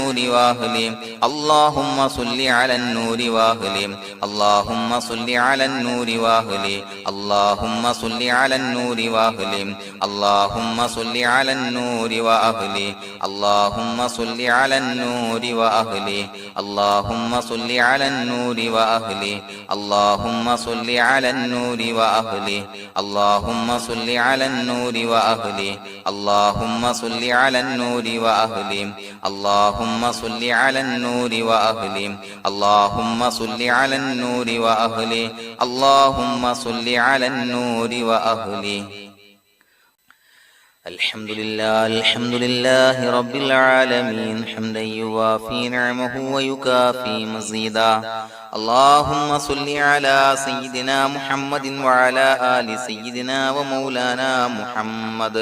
النور وأهله اللهم صل على النور وأهله اللهم صل على النور وأهله اللهم صل على النور وأهله اللهم صل على النور وأهله اللهم صل على النور وأهله اللهم صل على النور وأهله اللهم صل على النور وأهله اللهم صل على النور وأهله اللهم صل على النور وأهله اللهم صل على النور وأهله اللهم صل على النور وأهله اللهم صل على النور وأهله الحمد لله رب العالمين حمدا يوافي نعمه ويكافي مزيدا اللهم صل على سيدنا محمد وعلى آل سيدنا ومولانا محمد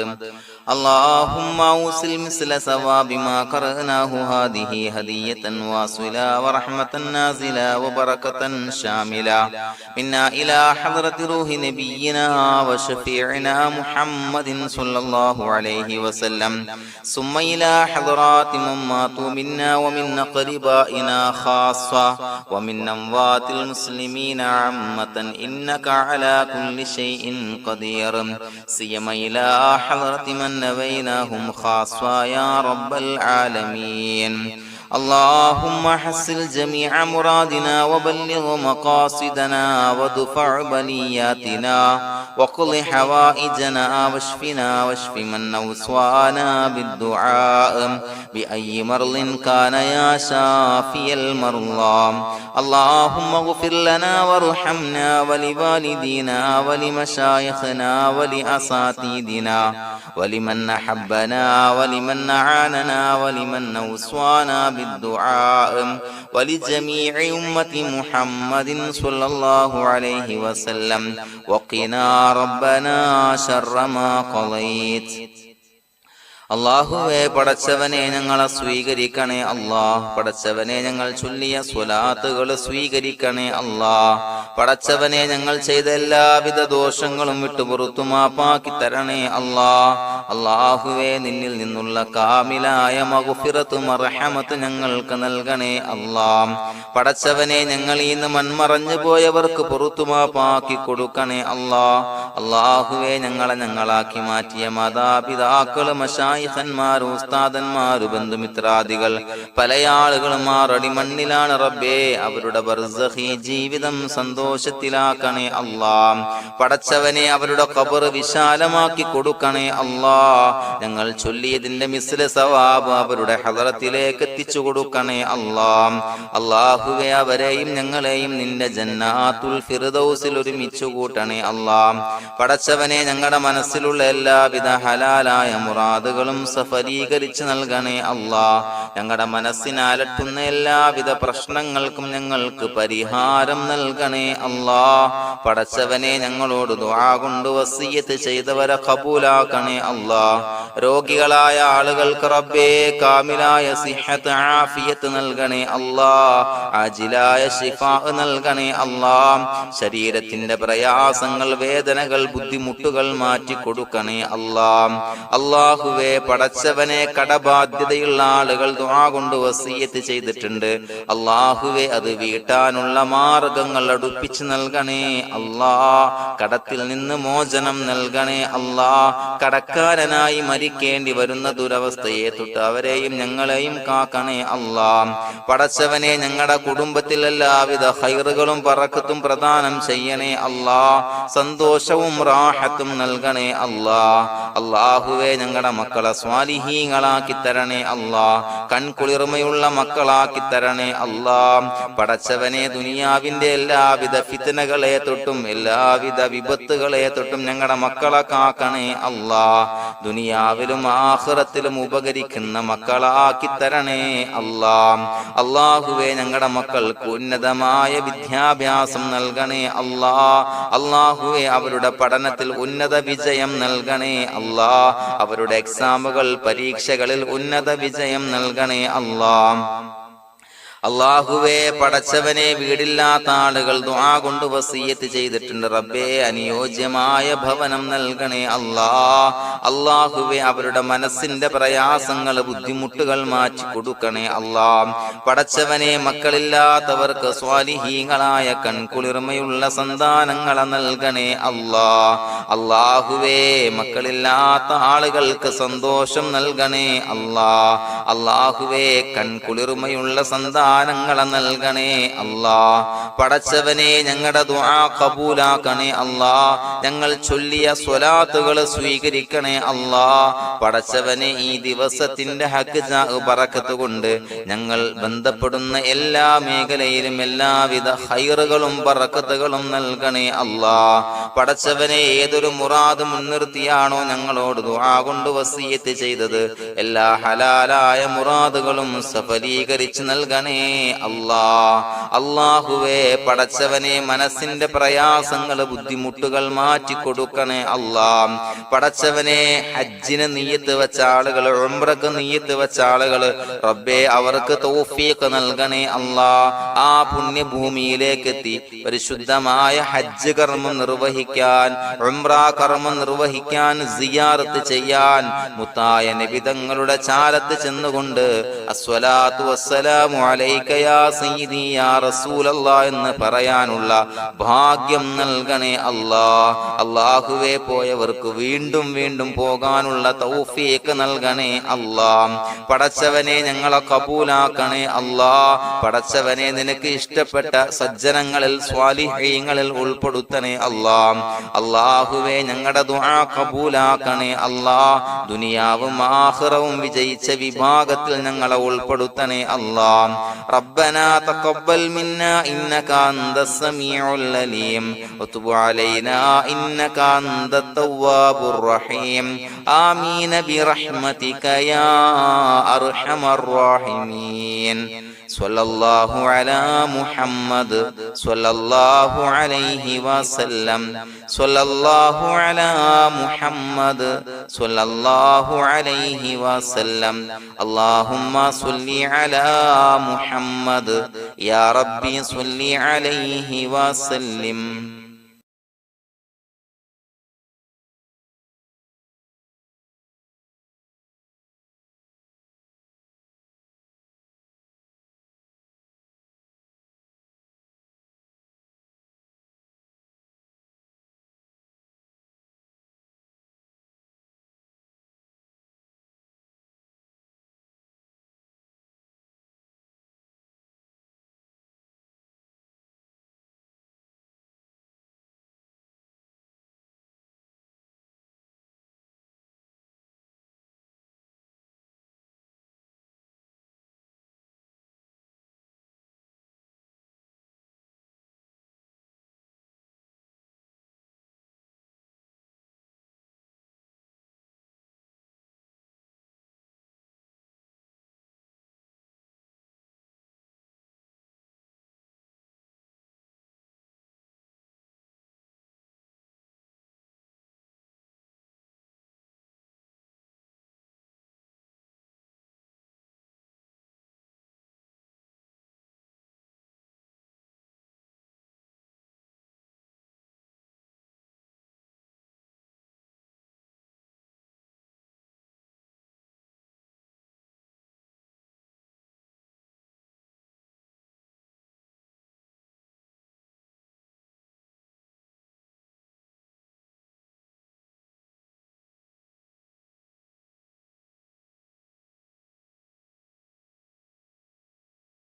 اللهم أوصل مثل ثواب ما قرأناه هذه هدية واصلة ورحمة نازلة وبركة شاملة منا إلى حضرة روح نبينا وشفيعنا محمد صلى الله عليه وسلم ثم إلى حضرات من ماتوا منا ومن أقربائنا خاصة ومن أموات المسلمين عامة إنك على كل شيء قدير سيما إلى حضرة من نبيناهم خاصة يا رب العالمين اللهم حصل جميع مرادنا وبلغ مقاصدنا ودفع بلياتنا وقض حوائجنا واشفنا واشف من أوصانا بالدعاء بأي مرض كان يا شافي المرضى اللهم اغفر لنا وارحمنا ولوالدينا ولمشايخنا ولأساتذتنا ولمن أحبنا ولمن أعاننا ولمن أوصانا بالدعاء ولجميع أمة محمد صلى الله عليه وسلم وقنا ربنا شر ما قضيت അല്ലാഹുവേ പടച്ചവനെ ഞങ്ങളെ സ്വീകരിക്കണേ അല്ലാഹ് പടച്ചവനെ ഞങ്ങൾ ചൊല്ലിയ സ്വലാത്തുകൾ സ്വീകരിക്കണേ അല്ലാഹ് പടച്ചവനെ ഞങ്ങൾ ചെയ്ത എല്ലാവിധ ദോഷങ്ങളും വിട്ടുപുറത്തു മാപ്പാക്കി തരണേ അല്ലാഹ് അല്ലാഹുവേ നിന്നിൽ നിന്നുള്ള കാമിലായ മഗ്ഫിറത്തും റഹ്മത്തും ഞങ്ങൾക്ക് നൽകണേ അല്ലാഹ് പടച്ചവനെ ഞങ്ങൾ ഇന്ന് മൺമറഞ്ഞു പോയവർക്ക് പുറത്തു മാപ്പാക്കി കൊടുക്കണേ അല്ലാഹ് അല്ലാഹുവേ ഞങ്ങളാക്കി മാറ്റിയ മാതാപിതാക്കളും ഖന്മാർ ഉസ്താദന്മാർ ബന്ധുമിത്രാദികൾ പല ആളുകളും ആറടി മണ്ണിലാണ് റബ്ബേ അവരുടെ ബർസഖി ജീവിതം സന്തോഷത്തിലാക്കണേ അല്ലാഹ് പടച്ചവനെ അവരുടെ ഖബർ വിശാലമാക്കി കൊടുക്കണേ അല്ലാഹ് ഞങ്ങൾ ചൊല്ലിയതിന്റെ മിസ്ല സവാബ് അവരുടെ ഹദറത്തിലേക്ക് എത്തിച്ചു കൊടുക്കണേ അല്ലാഹ് അല്ലാഹുവേ അവരെയും ഞങ്ങളെയും നിന്റെ ജന്നാത്തുൽ ഫിർദൗസിൽ ഒരുമിച്ചു കൂട്ടണേ അല്ലാഹ് പടച്ചവനെ ഞങ്ങളുടെ മനസ്സിലുള്ള എല്ലാവിധ ഹലാലായ മുറാദുകളും സഫലീകരിച്ച് നൽകണേ അല്ലാഹ് ഞങ്ങളുടെ മനസ്സിനെ അലട്ടുന്ന എല്ലാവിധ പ്രശ്നങ്ങൾക്കും ഞങ്ങൾക്ക് പരിഹാരം നൽകണേ അല്ലാഹ് പടച്ചവനെ ഞങ്ങളോട് ദുആ കൊണ്ട് വസിയ്യത്ത് ചെയ്തവരെ ഖബൂലാക്കണേ അല്ലാഹ് രോഗികളായ ആളുകൾക്ക് റബ്ബേ കാമിലായ സിഹത്ത് ആഫിയത്ത് നൽകണേ അല്ലാഹ് ആജിലായ ശിഫാ നൽകണേ അല്ലാഹ് ശരീരത്തിന്റെ പ്രയാസങ്ങൾ വേദനകൾ ബുദ്ധിമുട്ടുകൾ മാറ്റി കൊടുക്കണേ അല്ലാഹ് അല്ലാഹുവേ പടച്ചവനെ കടബാധ്യതയുള്ള ആളുകൾ ദുആ കൊണ്ട് വസിയ്യത്ത് ചെയ്തിട്ടുണ്ട് അല്ലാഹുവേ അത് വീട്ടാനുള്ള മാർഗങ്ങൾ അടുപ്പിച്ച് നൽകണേ അല്ലാഹ് കടത്തിൽ നിന്ന് മോചനം നൽകണേ അല്ലാഹ് കടക്കാരനായി മരിക്കേണ്ടി വരുന്ന ദുരവസ്ഥയെ തൊട്ട് അവരെയും ഞങ്ങളെയും കാക്കണേ അല്ലാഹ് പടച്ചവനെ ഞങ്ങളുടെ കുടുംബത്തിൽ എല്ലാവിധ ഖൈറുകളും ബറക്കത്തും പ്രദാനം ചെയ്യണേ അല്ലാഹ് സന്തോഷവും റാഹത്തും നൽകണേ അല്ലാഹ് അല്ലാഹുവേ ഞങ്ങളുടെ മക്കളെ സ്വാലിഹീങ്ങളാക്കി തരണേ അല്ലാഹ് കൺകുളിർമയുള്ള മക്കളാക്കി തരണേ അല്ലാഹ് പടച്ചവനെ ദുനിയാവിന്റെ എല്ലാവിധ ഫിത്നകളെ തൊട്ടും എല്ലാവിധ വിപത്തുകളെ തൊട്ടും ഞങ്ങളുടെ മക്കളെ കാക്കണേ അല്ലാഹ് ദുനിയാവിലും ആഖിറത്തിലും ഉപകരിക്കുന്ന മക്കളാക്കി തരണേ അല്ലാഹ് അല്ലാഹുവേ ഞങ്ങളുടെ മക്കൾക്ക് ഉന്നതമായ വിദ്യാഭ്യാസം നൽകണേ അല്ലാഹ് അല്ലാഹുവേ അവരുടെ പഠനത്തിൽ ഉന്നത വിജയം നൽകണേ അല്ലാഹ് അവരുടെ എക്സാമുകൾ പരീക്ഷകളിൽ ഉന്നത വിജയം നൽകണേ അല്ലാഹ് അല്ലാഹുവേ, പടച്ചവനെ, വീടില്ലാത്ത ആളുകൾ ദുആ കൊണ്ട് വസിയ്യത്ത് ചെയ്തിട്ടുണ്ട്. റബ്ബേ, അനുയോജ്യമായ ഭവനം നൽകണേ അല്ലാ. അല്ലാഹുവേ, അവരുടെ മനസ്സിന്റെ പ്രയാസങ്ങൾ, ബുദ്ധിമുട്ടുകൾ മാറ്റി കൊടുക്കണേ അല്ലാ. പടച്ചവനെ, മക്കളില്ലാത്തവർക്ക് സ്വാലിഹീങ്ങളായ കൺകുളിർമയുള്ള സന്താനങ്ങളെ നൽകണേ അല്ലാ. അല്ലാഹുവേ, മക്കളില്ലാത്ത ആളുകൾക്ക് സന്തോഷം നൽകണേ അല്ലാ. അല്ലാഹുവേ, കൺകുളിർമയുള്ള സന്താനങ്ങളെ നൽകണേ അല്ലാ. പടച്ചവനെ, ഞങ്ങളുടെ ദുആ ഖബൂലാക്കണേ അല്ലാ. ഞങ്ങൾ ചൊല്ലിയ സ്വലാത്തുകൾ സ്വീകരിക്കണേ അല്ലാ. പടച്ചവനെ, ഈ ദിവസത്തിന്റെ ഹക്ക് ബറക്കത്ത് കൊണ്ട് ഞങ്ങൾ ബന്ധപ്പെടുന്ന എല്ലാ മേഖലയിലും എല്ലാവിധ ഖൈറുകളും ബറക്കത്തുകളും നൽകണേ അല്ലാ. പടച്ചവനെ, ഏതൊരു മുറാദ് മുൻനിർത്തിയാണോ ഞങ്ങളോട് ദുആ കൊണ്ട് വസിയ്യത്ത് ചെയ്തത്, എല്ലാ ഹലാലായ മുറാദുകളും സഫലീകരിച്ച് നൽകണേ അല്ലാ. അല്ലാഹുവേ, പടച്ചവനെ, മനസ്സിന്റെ പ്രയാസങ്ങൾ, ബുദ്ധിമുട്ടുകൾ മാറ്റി കൊടുക്കണേ അല്ലാ. പടച്ചവനെ, ഹജ്ജിന് നിയ്യത്ത് വെച്ച ആളുകൾ, ഉംറക്ക് നിയ്യത്ത് വെച്ച ആളുകൾ, റബ്ബേ, അവർക്ക് തൗഫീഖ് നൽകണേ അല്ലാ. ആ പുണ്യഭൂമിയിലേക്ക് എത്തി പരിശുദ്ധമായ ഹജ്ജ് കർമ്മം നിർവഹിക്കാൻ, ഉംറ കർമ്മം നിർവഹിക്കാൻ, സിയാറത്ത് ചെയ്യാൻ, മുത്തായ നബി തങ്ങളുടെ ചാരത്ത് ചെന്നുകൊണ്ട് അസ്സലാത്തു വസ്സലാമു അലൈക യാ സയ്യിദി യാ റസൂലല്ലാഹ് എന്ന് പറയാനുള്ള ഭാഗ്യം നൽകണേ അല്ലാ. അല്ലാഹുവേ, പോയവർക്ക് വീണ്ടും വീണ്ടും പോകാനുള്ള തൗഫീഖ് നൽകണേ അല്ലാ. പടച്ചവനെ, ഞങ്ങളെ കബൂലാക്കണേ അല്ലാ. പടച്ചവനെ, നിനക്ക് ഇഷ്ടപ്പെട്ട സജ്ജനങ്ങളിൽ, സ്വാലിഹീങ്ങളിൽ ഉൾപ്പെടുത്തണേ അല്ലാ. അല്ലാഹുവേ, ഞങ്ങളുടെ ദുആ കബൂലാക്കണേ അല്ലാ. ദുനിയാവും ആഖിറവും വിജയിച്ച വിഭാഗത്തിൽ ഞങ്ങളെ ഉൾപ്പെടുത്തണേ അല്ലാ. റബ്ബനാ തഖബ്ബൽ മിന്നാ ഇന്നക അൻതസ് സമീഉൽ അലീം വതുബ് അലൈനാ ഇന്നക അൻതത് തവ്വാബുർ റഹീം. ആമീൻ ബിറഹ്മതിക യാ അർഹമർ റഹീമീൻ. സ്വല്ലല്ലാഹു അലാ മുഹമ്മദ് സ്വല്ലല്ലാഹു അലൈഹി വസല്ലം. സ്വല്ലല്ലാഹു അലാ മുഹമ്മദ് സ്വല്ലല്ലാഹു അലൈഹി വസല്ലം. അല്ലാഹുമ്മ സ്വല്ലി അലാ മുഹമ്മദ് യാ റബ്ബി സ്വല്ലി അലൈഹി വസല്ലം.